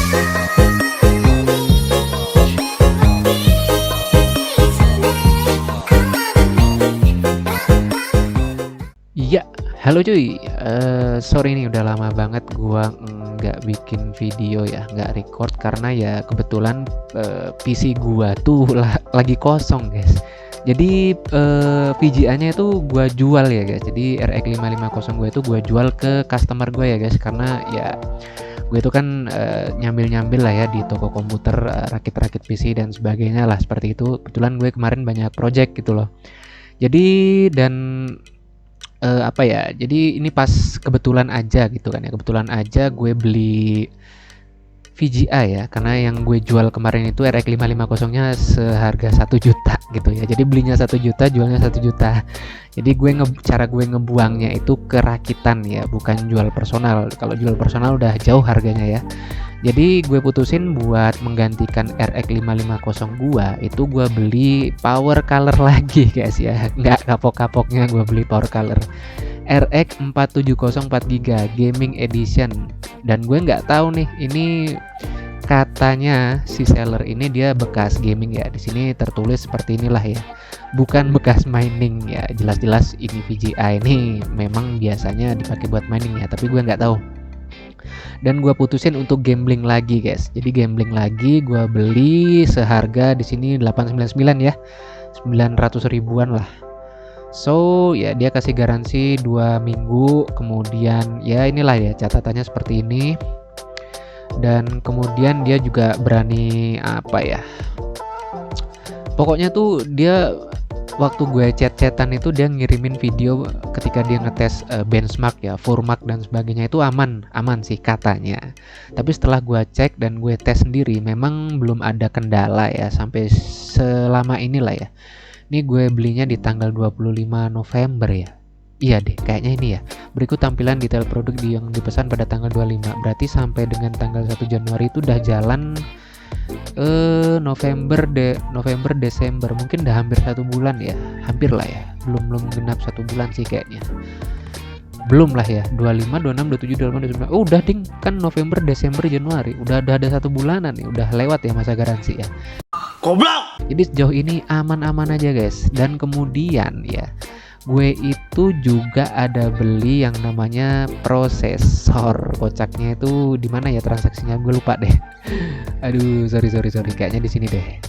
Iya, halo cuy. Sorry nih udah lama banget gua nggak bikin video ya, nggak record karena ya kebetulan PC gua tuh lagi kosong guys. Jadi VGA-nya itu gua jual ya guys. Jadi RX 550 gue itu gua jual ke customer gue ya guys, karena ya gue itu kan nyambil-nyambil lah ya di toko komputer, rakit-rakit PC dan sebagainya lah seperti itu. Kebetulan gue kemarin banyak project gitu loh. Jadi dan apa ya, jadi ini pas kebetulan aja gitu kan ya, kebetulan aja gue beli VGA ya, karena yang gue jual kemarin itu RX 550 nya seharga 1 juta gitu ya. Jadi belinya 1 juta, jualnya 1 juta. Jadi cara gue ngebuangnya itu ke rakitan ya, bukan jual personal. Kalau jual personal udah jauh harganya ya. Jadi gue putusin buat menggantikan RX 550 gua, itu gue beli power color lagi guys ya. Nggak kapok-kapoknya gue beli power color RX 470 4GB Gaming Edition. Dan gue nggak tahu nih, ini katanya si seller ini dia bekas gaming ya. Di sini tertulis seperti inilah ya, bukan bekas mining ya. Jelas-jelas ini VGA ini memang biasanya dipakai buat mining ya, tapi gue nggak tahu. Dan gue putusin untuk gambling lagi guys. Jadi gambling lagi, gue beli seharga di sini 899 ya, 900 ribuan lah. So ya dia kasih garansi 2 minggu. Kemudian ya inilah ya catatannya seperti ini. Dan kemudian dia juga berani apa ya, pokoknya tuh dia waktu gue chat-chatan itu dia ngirimin video ketika dia ngetes benchmark ya, Furmark dan sebagainya, itu aman sih katanya. Tapi setelah gue cek dan gue tes sendiri, memang belum ada kendala ya sampai selama inilah ya. Ini gue belinya di tanggal 25 November ya. Iya deh, kayaknya ini ya. Berikut tampilan detail produk yang dipesan pada tanggal 25. Berarti sampai dengan tanggal 1 Januari itu udah jalan November Desember, mungkin udah hampir 1 bulan ya, hampir lah ya, belum genap 1 bulan sih kayaknya, belum lah ya. 25 26 27 28 29, udah ding, kan November Desember Januari, udah ada 1 bulanan nih, udah lewat ya masa garansi ya. Goblok. Jadi sejauh ini aman-aman aja guys. Dan kemudian ya, gue itu juga ada beli yang namanya prosesor. Kocaknya itu di mana ya transaksinya, gue lupa deh. Aduh, sorry, kayaknya di sini deh.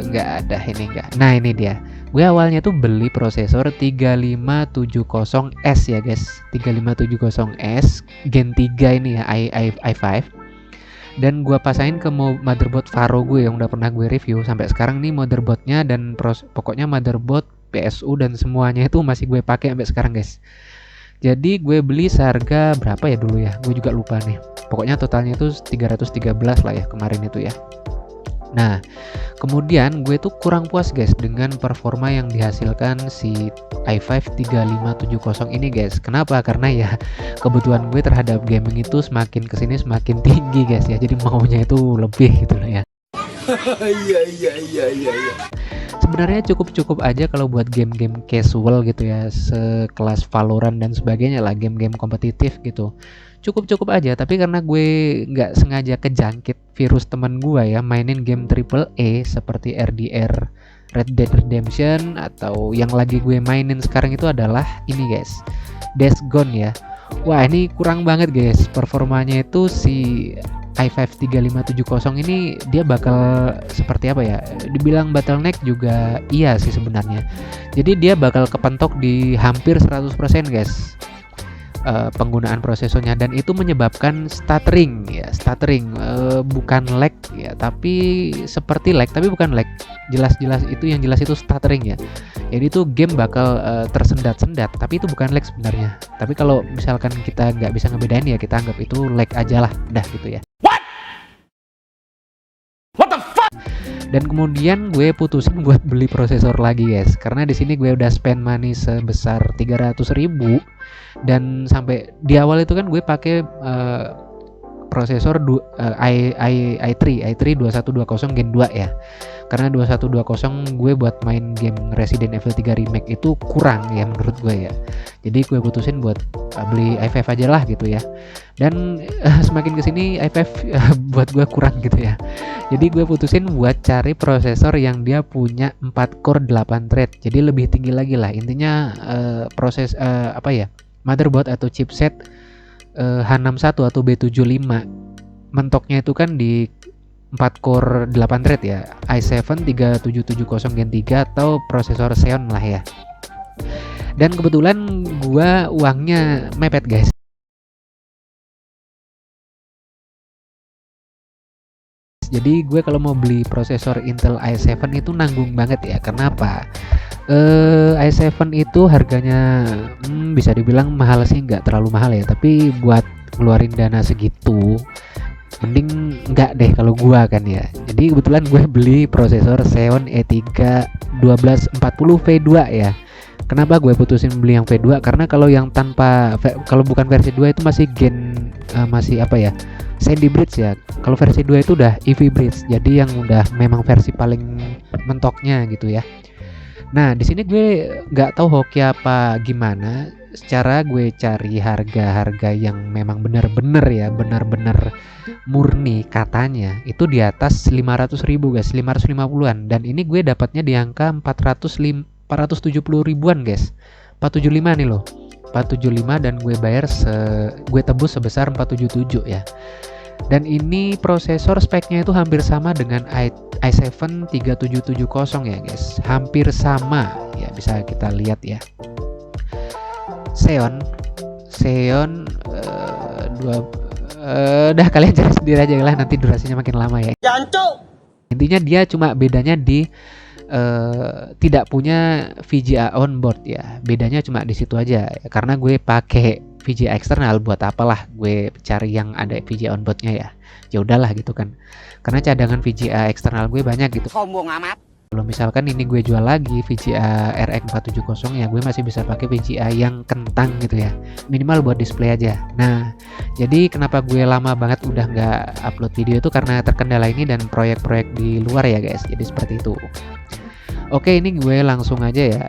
Nggak ada, ini nggak. Nah ini dia. Gue awalnya tuh beli prosesor 3570S ya guys, 3570S Gen 3 ini ya, i5. Dan gue pasain ke motherboard Varo gue yang udah pernah gue review. Sampai sekarang nih motherboardnya dan pokoknya motherboard, PSU dan semuanya itu masih gue pakai sampai sekarang guys. Jadi gue beli seharga berapa ya dulu ya, gue juga lupa nih. Pokoknya totalnya itu 313 lah ya kemarin itu ya. Nah kemudian gue tuh kurang puas guys dengan performa yang dihasilkan si i5 3570 ini guys. Kenapa? Karena ya kebutuhan gue terhadap gaming itu semakin kesini semakin tinggi guys ya. Jadi maunya itu lebih gitu loh ya. Iya. Sebenarnya cukup aja kalau buat game-game casual gitu ya, sekelas Valorant dan sebagainya lah, game-game kompetitif gitu. Cukup aja, tapi karena gue nggak sengaja kejangkit virus teman gue ya, mainin game AAA seperti RDR, Red Dead Redemption, atau yang lagi gue mainin sekarang itu adalah ini guys, Days Gone ya. Wah ini kurang banget guys performanya itu. Si i5 3570 ini dia bakal seperti apa ya, dibilang bottleneck juga iya sih sebenarnya. Jadi dia bakal kepentok di hampir 100% guys penggunaan prosesornya, dan itu menyebabkan stuttering ya, bukan lag ya, tapi seperti lag tapi bukan lag, jelas itu yang jelas itu stuttering ya. Jadi itu game bakal tersendat-sendat, tapi itu bukan lag sebenarnya. Tapi kalau misalkan kita nggak bisa ngebedain ya kita anggap itu lag aja lah, dah gitu ya. Dan kemudian gue putusin buat beli prosesor lagi guys, karena di sini gue udah spend money sebesar 300.000. Dan sampai di awal itu kan gue pakai prosesor i3 2120 Gen 2 ya. karena 2120 gue buat main game Resident Evil 3 Remake itu kurang ya menurut gue ya. Jadi gue putusin buat beli i5 aja lah gitu ya. Dan semakin kesini i5 buat gue kurang gitu ya. Jadi gue putusin buat cari prosesor yang dia punya 4 core 8 thread. Jadi lebih tinggi lagi lah. Intinya motherboard atau chipset H61 atau B75. Mentoknya itu kan di 4 core 8 thread ya. i7 3770 Gen 3 atau prosesor Xeon lah ya. Dan kebetulan gua uangnya mepet guys. Jadi gue kalau mau beli prosesor Intel i7 itu nanggung banget ya. Kenapa? i7 itu harganya bisa dibilang mahal sih, nggak terlalu mahal ya. Tapi buat ngeluarin dana segitu, mending nggak deh kalau gua kan ya. Jadi kebetulan gue beli prosesor Xeon E3 1240 V2 ya. Kenapa gue putusin beli yang V2? Karena kalau yang kalau bukan versi 2 itu masih Sandy Bridge ya. Kalau versi 2 itu udah EV Bridge. Jadi yang udah memang versi paling mentoknya gitu ya. Nah, di sini gue nggak tahu hoki apa gimana. Secara gue cari harga-harga yang memang benar-benar murni katanya itu di atas 500.000 guys, 550-an. Dan ini gue dapatnya di angka 470 ribuan guys, 475 nih loh, 475, dan gue gue tebus sebesar 477 ya. Dan ini prosesor speknya itu hampir sama dengan i7 3770 ya guys, hampir sama ya, bisa kita lihat ya. Xeon udah kalian cari sendiri aja lah, nanti durasinya makin lama ya. Jancuk. Intinya dia cuma bedanya di tidak punya VGA onboard ya. Bedanya cuma di situ aja ya, karena gue pakai VGA eksternal, buat apalah gue cari yang ada VGA onboardnya ya. Ya udahlah gitu kan. Karena cadangan VGA eksternal gue banyak gitu. Sombong amat. Kalau misalkan ini gue jual lagi VGA RX 470 ya, gue masih bisa pakai VGA yang kentang gitu ya, minimal buat display aja. Nah, jadi kenapa gue lama banget udah nggak upload video itu karena terkendala ini dan proyek-proyek di luar ya guys. Jadi seperti itu. Oke, ini gue langsung aja ya.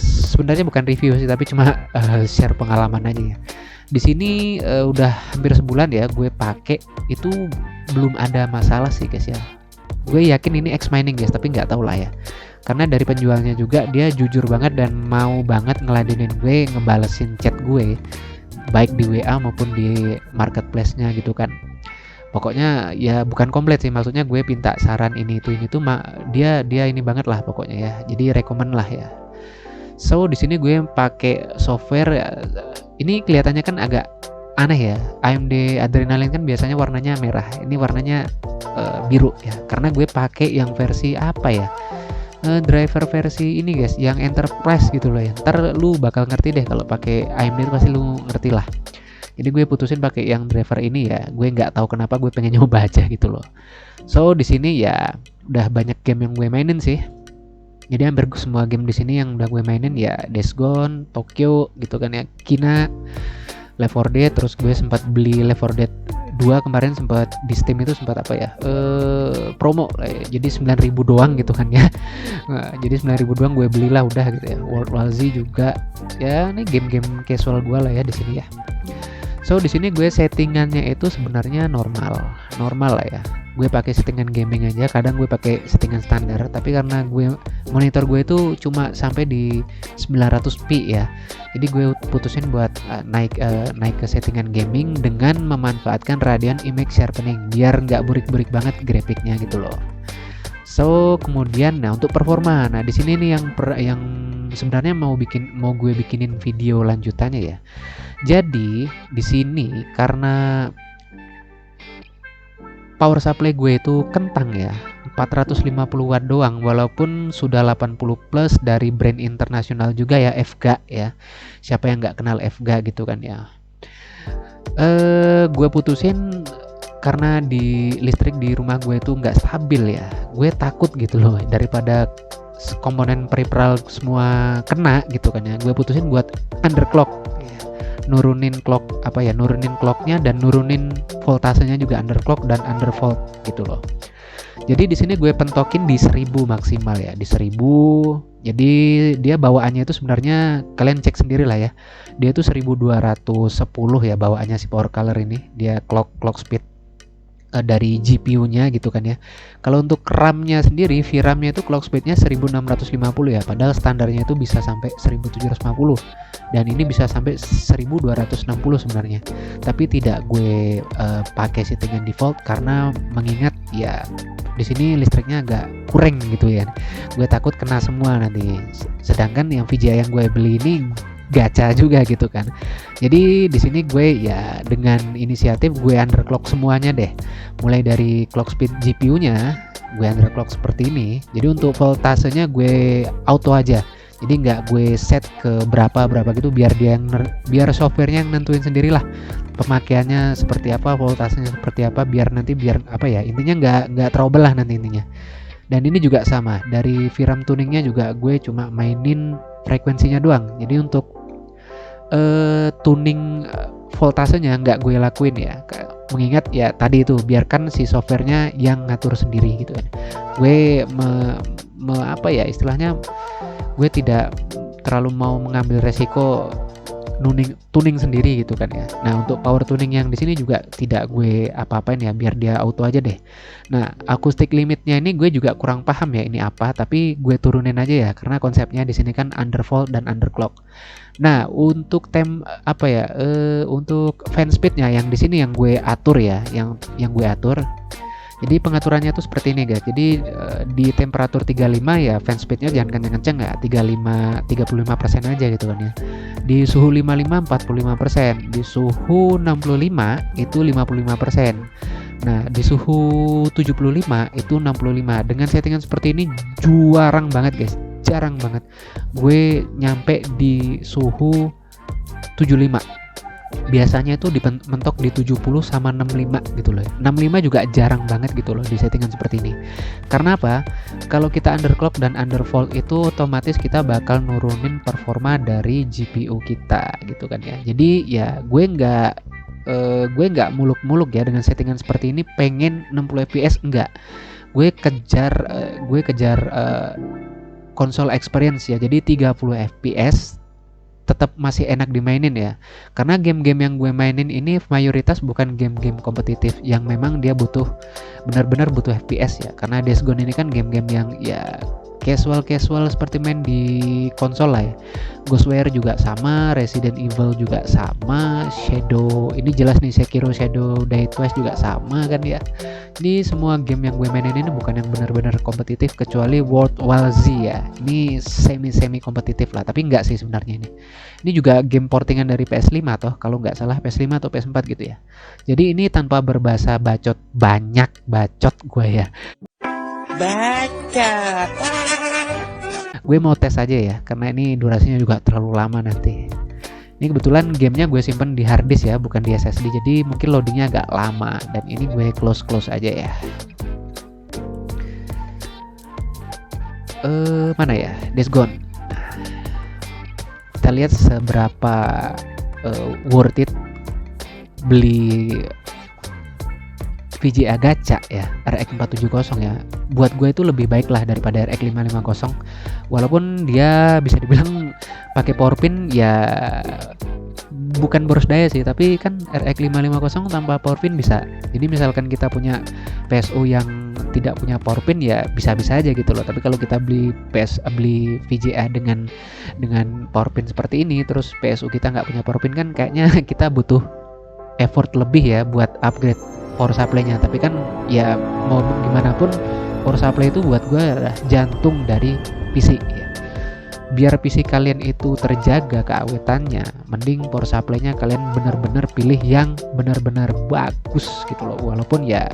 Sebenarnya bukan review sih, tapi cuma share pengalaman aja ya. Di sini udah hampir sebulan ya gue pakai, itu belum ada masalah sih guys ya. Gue yakin ini X mining guys, tapi nggak tahu lah ya. Karena dari penjualnya juga dia jujur banget dan mau banget ngeladenin gue ngebalesin chat gue, baik di WA maupun di marketplace-nya gitu kan. Pokoknya ya bukan komplit sih, maksudnya gue minta saran ini itu dia ini banget lah pokoknya ya. Jadi rekomen lah ya. So di sini gue pakai software ini kelihatannya kan agak aneh ya. AMD Adrenalin kan biasanya warnanya merah, ini warnanya biru ya, karena gue pakai yang versi apa ya, driver versi ini guys, yang enterprise gitu loh ya. Ntar lu bakal ngerti deh kalau pakai AMD itu, pasti lu ngerti lah. Jadi gue putusin pakai yang driver ini ya. Gue nggak tahu kenapa, gue pengen nyoba aja gitu loh. So di sini ya udah banyak game yang gue mainin sih. Jadi hampir semua game di sini yang udah gue mainin ya, Days Gone, Tokyo gitu kan ya, Kina, Left 4 Dead. Terus gue sempat beli Left 4 Dead 2 kemarin, sempat di Steam itu sempat promo jadi 9.000 doang gitu kan ya. Nah, jadi 9.000 doang gue belilah udah gitu ya. World War Z juga ya, ini game-game casual gue lah ya di sini ya. So di sini gue settingannya itu sebenarnya normal lah ya. Gue pakai settingan gaming aja, kadang gue pakai settingan standar, tapi karena monitor gue itu cuma sampai di 900p ya. Jadi gue putusin buat naik ke settingan gaming dengan memanfaatkan Radeon Image Sharpening biar nggak burik-burik banget grafiknya gitu loh. So kemudian untuk performa, nah di sini nih yang sebenarnya mau gue bikinin video lanjutannya ya. Jadi di sini karena power supply gue itu kentang ya, 450 watt doang, walaupun sudah 80 plus dari brand internasional juga ya, FGA ya. Siapa yang nggak kenal FGA gitu kan ya. Gue putusin karena di listrik di rumah gue itu nggak stabil ya. Gue takut gitu loh, daripada komponen peripheral semua kena gitu kan ya. Gue putusin buat underclock. Nurunin clocknya dan nurunin voltasenya juga, underclock dan undervolt gitu loh. Jadi di sini gue pentokin di 1000 maksimal ya, di 1000. Jadi dia bawaannya itu sebenarnya kalian cek sendiri lah ya. Dia tuh 1210 ya bawaannya si Power Color ini. Dia clock speed dari GPU-nya gitu kan ya. Kalau untuk RAM-nya sendiri, VRAM-nya itu clock speed-nya 1650 ya, padahal standarnya itu bisa sampai 1750 dan ini bisa sampai 1260 sebenarnya. Tapi tidak gue pakai settingan default karena mengingat ya di sini listriknya agak kurang gitu ya. Gue takut kena semua nanti. Sedangkan yang VGA yang gue beli ini gacha juga gitu kan. Jadi di sini gue ya dengan inisiatif gue underclock semuanya deh. Mulai dari clock speed GPU-nya gue underclock seperti ini. Jadi untuk voltasenya gue auto aja. Jadi nggak gue set ke berapa gitu biar biar softwarenya yang nentuin sendirilah pemakaiannya seperti apa, voltasenya seperti apa, biar apa ya, intinya nggak trouble lah nanti intinya. Dan ini juga sama, dari VRAM tuningnya juga gue cuma mainin frekuensinya doang. Jadi untuk tuning voltasenya nggak gue lakuin ya, mengingat ya tadi itu biarkan si softwarenya yang ngatur sendiri gitu kan. Gue apa ya istilahnya, gue tidak terlalu mau mengambil resiko tuning sendiri gitu kan ya. Nah untuk power tuning yang di sini juga tidak gue apa-apain ya, biar dia auto aja deh. Nah acoustic limitnya ini gue juga kurang paham ya ini apa, tapi gue turunin aja ya karena konsepnya di sini kan undervolt dan underclock. Nah untuk untuk fan speednya yang di sini yang gue atur ya, yang gue atur. Jadi pengaturannya tuh seperti ini guys. Jadi di temperatur 35 ya fan speednya jangan kenceng-kenceng ya, 35% aja gitu kan ya. Di suhu 55 45%, di suhu 65 itu 55%. Nah, di suhu 75 itu 65. Dengan settingan seperti ini jarang banget guys. Jarang banget gue nyampe di suhu 75. Biasanya itu mentok di 70 sama 65 gitu loh. 65 juga jarang banget gitu loh di settingan seperti ini. Karena apa? Kalau kita underclock dan undervolt itu otomatis kita bakal nurunin performa dari GPU kita gitu kan ya. Jadi ya gue nggak muluk-muluk ya dengan settingan seperti ini pengen 60 fps enggak. Gue kejar console experience ya. Jadi 30 fps tetap masih enak dimainin ya, karena game-game yang gue mainin ini mayoritas bukan game-game kompetitif yang memang dia benar-benar butuh FPS ya, karena Days Gone ini kan game-game yang ya casual seperti main di konsol lah ya. Ghostwire juga sama, Resident Evil juga sama, Shadow ini jelas nih, Sekiro Shadow Die Twice juga sama kan ya. Jadi semua game yang gue mainin ini bukan yang benar-benar kompetitif kecuali World War Z ya. Ini semi kompetitif lah, tapi enggak sih sebenarnya ini. Ini juga game portingan dari PS5 toh, kalau nggak salah PS5 atau PS4 gitu ya. Jadi ini tanpa berbahasa banyak bacot gue ya. Bacot. Gue mau tes aja ya, karena ini durasinya juga terlalu lama nanti. Ini kebetulan gamenya gue simpen di harddisk ya, bukan di SSD, jadi mungkin loadingnya agak lama. Dan ini gue close aja ya. Mana ya? Days Gone. Kita lihat seberapa worth it beli VGA gacha ya, RX 470 ya. Buat gue itu lebih baik lah daripada RX 550. Walaupun dia bisa dibilang pakai power pin ya, bukan boros daya sih, tapi kan RX 550 tanpa power pin bisa. Jadi misalkan kita punya PSU yang tidak punya power pin ya bisa-bisa aja gitu loh. Tapi kalau kita beli VGA dengan power pin seperti ini, terus PSU kita nggak punya power pin, kan kayaknya kita butuh effort lebih ya buat upgrade power supply-nya. Tapi kan ya mau gimana pun power supply itu buat gue adalah jantung dari PC ya. Biar PC kalian itu terjaga keawetannya, mending power supply-nya kalian benar-benar pilih yang benar-benar bagus gitu loh. Walaupun ya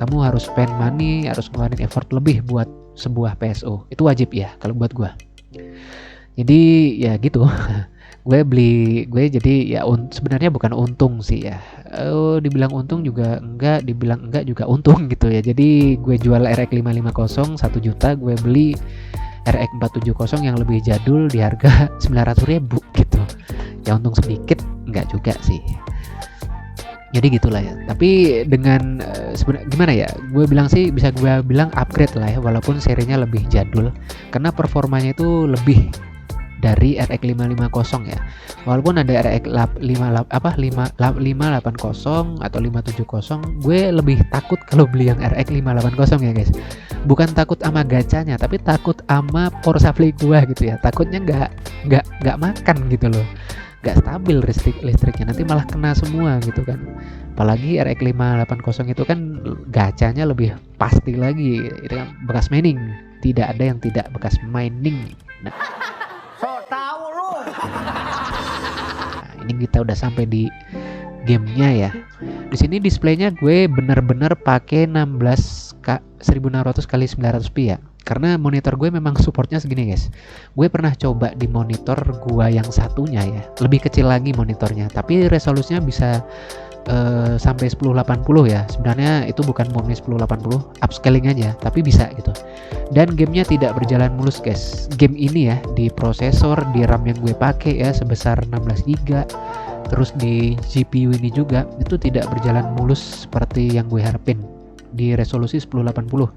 kamu harus spend money, harus ngeluarin effort lebih buat sebuah PSU. Itu wajib ya kalau buat gue. Jadi ya gitu. gue jadi ya sebenarnya bukan untung sih ya. Dibilang untung juga enggak, dibilang enggak juga untung gitu ya. Jadi gue jual RX 550 1 juta, gue beli RX 470 yang lebih jadul di harga 900.000 gitu. Ya untung sedikit enggak juga sih. Jadi gitulah ya. Tapi dengan sebenarnya gimana ya? Gue bilang sih bisa gue bilang upgrade lah ya, walaupun serinya lebih jadul karena performanya itu lebih dari RX 550 ya. Walaupun ada RX 580 atau 570, gue lebih takut kalau beli yang RX 580 ya guys. Bukan takut sama gacanya, tapi takut sama power supply gue gitu ya. Takutnya nggak makan gitu loh. Nggak stabil listriknya, nanti malah kena semua gitu kan. Apalagi RX 580 itu kan gacanya lebih pasti lagi, itu kan bekas mining, tidak ada yang tidak bekas mining. Nah, ini kita udah sampai di gamenya ya. Di sini displaynya gue bener-bener pakai 1600 kali 900p ya. Karena monitor gue memang supportnya segini guys. Gue pernah coba di monitor gue yang satunya ya, lebih kecil lagi monitornya, tapi resolusinya bisa sampai 1080 ya. Sebenarnya itu bukan murni 1080, upscaling aja, tapi bisa gitu. Dan gamenya tidak berjalan mulus guys. Game ini ya di prosesor, di RAM yang gue pakai ya sebesar 16GB, terus di GPU ini juga itu tidak berjalan mulus seperti yang gue harapin di resolusi 1080.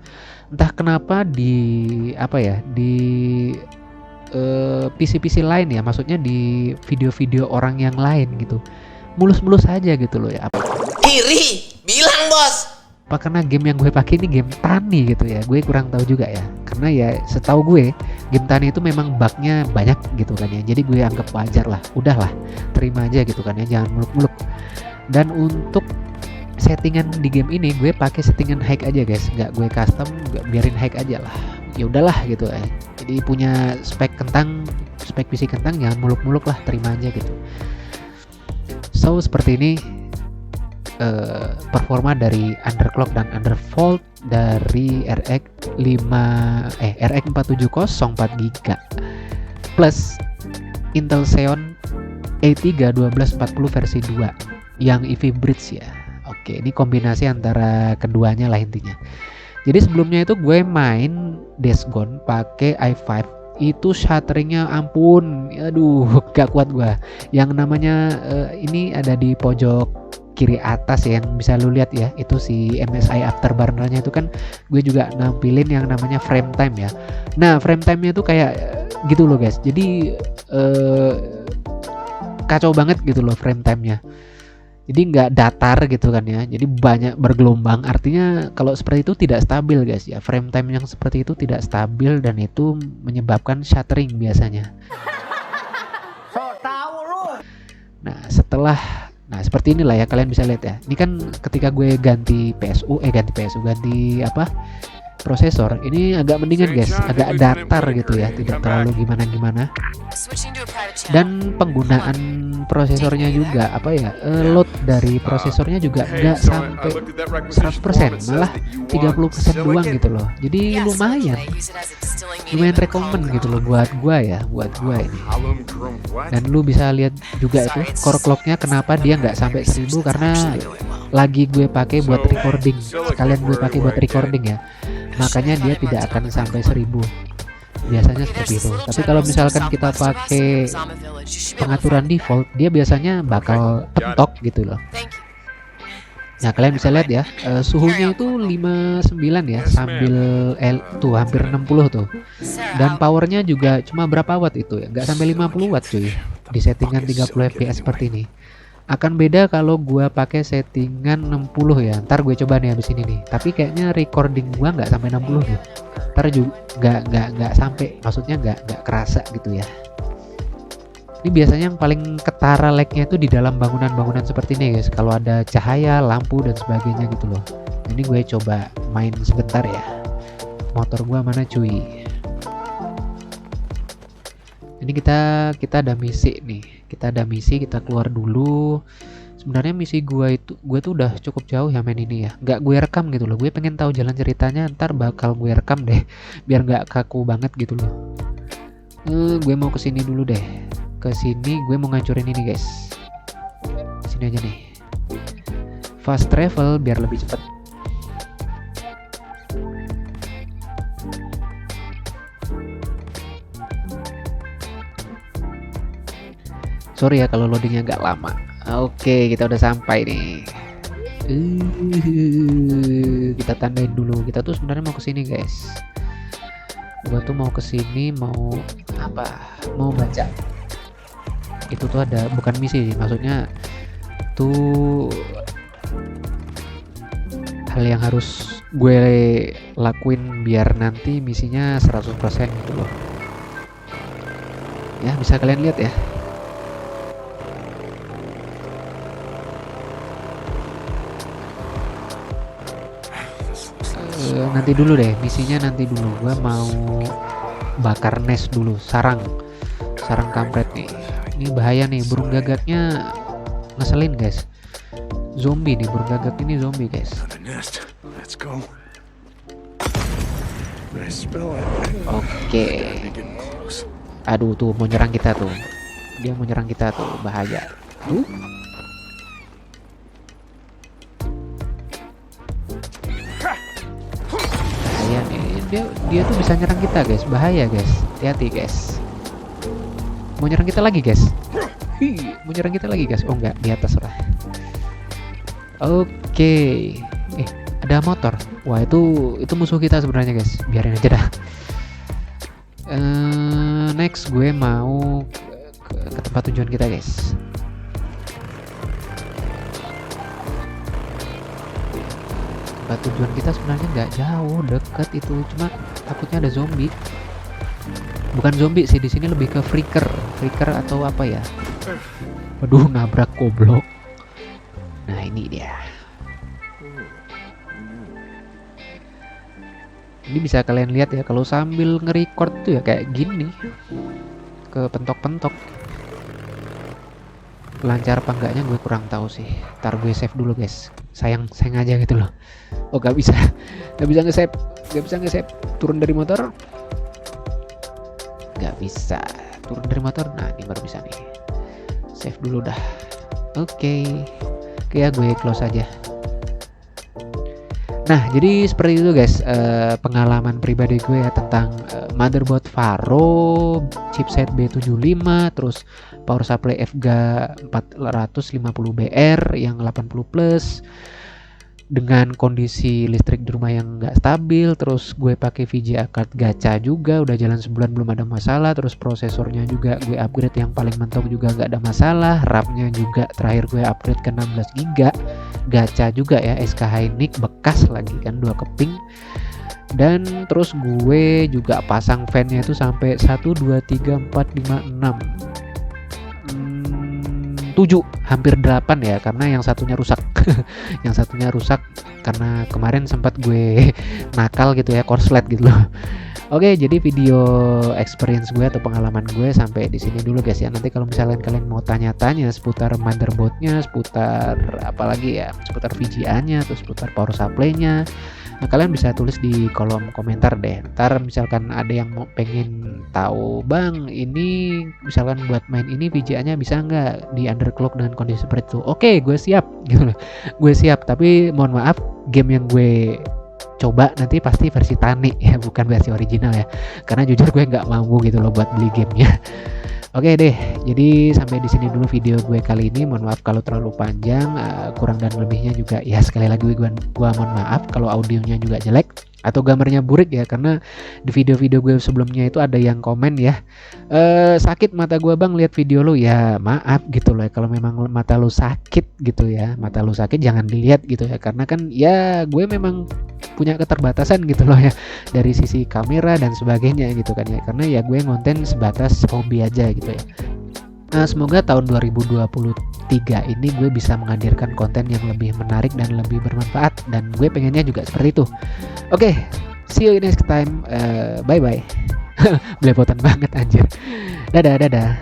Entah kenapa di PC-PC lain ya, maksudnya di video-video orang yang lain gitu, mulus-mulus aja gitu loh ya. Iri, bilang bos. Apa karena game yang gue pakai ini game tani gitu ya, gue kurang tahu juga ya. Karena ya setahu gue game tani itu memang bugnya banyak gitu kan ya, jadi gue anggap wajar lah, udahlah terima aja gitu kan ya, jangan muluk-muluk. Dan untuk settingan di game ini gue pakai settingan high aja guys, nggak gue custom, nggak, biarin high aja lah, ya udahlah gitu ya. Jadi punya spek PC kentang, jangan muluk-muluk lah, terima aja gitu. So seperti ini performa dari underclock dan undervolt dari RX 470 4GB plus Intel Xeon i3 1240 versi 2 yang EV Bridge ya. Oke, ini kombinasi antara keduanya lah intinya. Jadi sebelumnya itu gue main Days Gone pakai i5, itu shutteringnya ampun, aduh gak kuat gue. Yang namanya ini ada di pojok kiri atas ya, yang bisa lu lihat ya, itu si MSI Afterburner-nya itu kan gue juga nampilin yang namanya frame time ya. Nah frame time-nya tuh kayak gitu loh guys, jadi kacau banget gitu loh frame time-nya. Jadi nggak datar gitu kan ya, jadi banyak bergelombang, artinya kalau seperti itu tidak stabil guys ya. Frame time yang seperti itu tidak stabil dan itu menyebabkan shuttering biasanya. Nah seperti inilah ya, kalian bisa lihat ya. Ini kan ketika gue ganti prosesor, ini agak mendingan guys, agak datar gitu ya, tidak terlalu gimana-gimana. Dan penggunaan prosesornya juga load dari prosesornya juga nggak sampai 100%, malah 30% doang gitu loh. Jadi lumayan rekomen gitu loh buat gua ini. Dan lu bisa lihat juga itu core clocknya kenapa dia nggak sampai 1000, karena lagi gue pakai buat recording, sekalian gue pakai buat recording ya, makanya dia tidak akan sampai 1000 biasanya seperti itu. Tapi kalau misalkan kita pakai pengaturan default, dia biasanya bakal pentok gitu loh. Nah kalian bisa lihat ya, suhunya itu 59 ya, sambil tuh hampir 60 tuh. Dan powernya juga cuma berapa watt itu ya, nggak sampai 50 watt cuy, di settingan 30 fps seperti ini. Akan beda kalau gua pakai settingan 60 ya. Ntar gue coba nih habis ini nih, tapi kayaknya recording gua nggak sampai 60 nih. Ntar juga nggak sampai, maksudnya nggak kerasa gitu ya. Ini biasanya yang paling ketara lag-nya itu di dalam bangunan-bangunan seperti ini guys, kalau ada cahaya, lampu dan sebagainya gitu loh. Ini gue coba main sebentar ya. Motor gua mana cuy? Ini kita ada misi nih. Kita keluar dulu. Sebenarnya misi gue tuh udah cukup jauh ya main ini ya. Nggak gue rekam gitu loh. Gue pengen tahu jalan ceritanya, ntar bakal gue rekam deh, biar nggak kaku banget gitu loh. Gue mau kesini dulu deh. Kesini gue mau ngancurin ini guys. Sini aja nih. Fast travel biar lebih cepat. Sorry ya kalau loadingnya agak lama. Oke, kita udah sampai nih. Kita tandain dulu. Kita tuh sebenarnya mau kesini guys. Gua tuh mau kesini mau apa? Mau baca. Itu tuh ada bukan misi, maksudnya tuh hal yang harus gue lakuin biar nanti misinya 100% gitu loh. Ya, bisa kalian lihat ya. Nanti dulu deh, misinya nanti dulu. Gua mau bakar nest dulu, sarang kampret nih. Ini bahaya nih, burung gagaknya ngeselin guys. Zombie nih, burung gagak ini zombie guys. Oke. Aduh tuh mau nyerang kita tuh. Dia mau nyerang kita tuh, bahaya. Bahaya nih. Dia tuh bisa nyerang kita guys, bahaya guys. Hati-hati guys. Mau nyerang kita lagi guys. Mau nyerang kita lagi guys. Oh enggak, di atas lah. Oke. Ada motor. Wah, itu musuh kita sebenarnya guys. Biarin aja dah. Next gue mau ke tempat tujuan kita guys. Tempat tujuan kita sebenarnya nggak jauh, deket itu. Cuma takutnya ada zombie. Bukan zombie sih, di sini lebih ke freaker atau apa ya? Waduh, nabrak goblok. Nah ini dia. Ini bisa kalian lihat ya, kalau sambil nge-record tuh ya kayak gini, ke pentok-pentok. Lancar apa enggaknya gue kurang tahu sih. Ntar gue save dulu guys. Sayang aja gitu loh. Oh gak bisa nge-save. Turun dari motor. Gak bisa turun dari motor. Nah ini baru bisa nih. Save dulu dah. Oke ya, gue close aja. Nah, jadi seperti itu guys, pengalaman pribadi gue ya tentang motherboard Faro, chipset B75, terus power supply FGA 450BR yang 80 plus, dengan kondisi listrik di rumah yang nggak stabil. Terus gue pakai VGA card gacha juga, udah jalan sebulan belum ada masalah. Terus prosesornya juga gue upgrade yang paling mentok juga nggak ada masalah. RAM-nya juga terakhir gue upgrade ke 16GB, gacha juga ya, SK Hynix bekas lagi kan, 2 keping. Dan terus gue juga pasang fan-nya itu sampai 1 2 3 4 5 6 7, hampir 8 ya, karena yang satunya rusak. Yang satunya rusak karena kemarin sempat gue nakal gitu ya, korslet gitu loh. Oke, jadi video experience gue atau pengalaman gue sampai di sini dulu guys ya. Nanti kalau misalnya kalian mau tanya-tanya seputar motherboardnya, seputar apalagi ya, seputar VGA-nya atau seputar power supply-nya, nah kalian bisa tulis di kolom komentar deh. Ntar misalkan ada yang mau pengen tahu, bang ini misalkan buat main ini VGA-nya bisa nggak di underclock dengan kondisi seperti itu, oke gue siap gitu loh. Gue siap, tapi mohon maaf, game yang gue coba nanti pasti versi Tani ya, bukan versi original ya, karena jujur gue nggak mampu gitu loh buat beli gamenya. Oke deh, jadi sampai di sini dulu video gue kali ini. Mohon maaf kalau terlalu panjang, kurang dan lebihnya juga ya sekali lagi gue mohon maaf kalau audionya juga jelek atau gambarnya burik ya, karena di video-video gue sebelumnya itu ada yang komen ya, sakit mata gue bang lihat video lo. Ya maaf gitu loh ya, kalau memang mata lo sakit gitu ya, mata lo sakit jangan dilihat gitu ya, karena kan ya gue memang punya keterbatasan gitu loh ya dari sisi kamera dan sebagainya gitu kan ya, karena ya gue ngonten sebatas hobi aja gitu ya. Nah, semoga tahun 2023 ini gue bisa menghadirkan konten yang lebih menarik dan lebih bermanfaat, dan gue pengennya juga seperti itu. Oke, see you next time. Bye bye. Belepotan banget anjir. Dadah.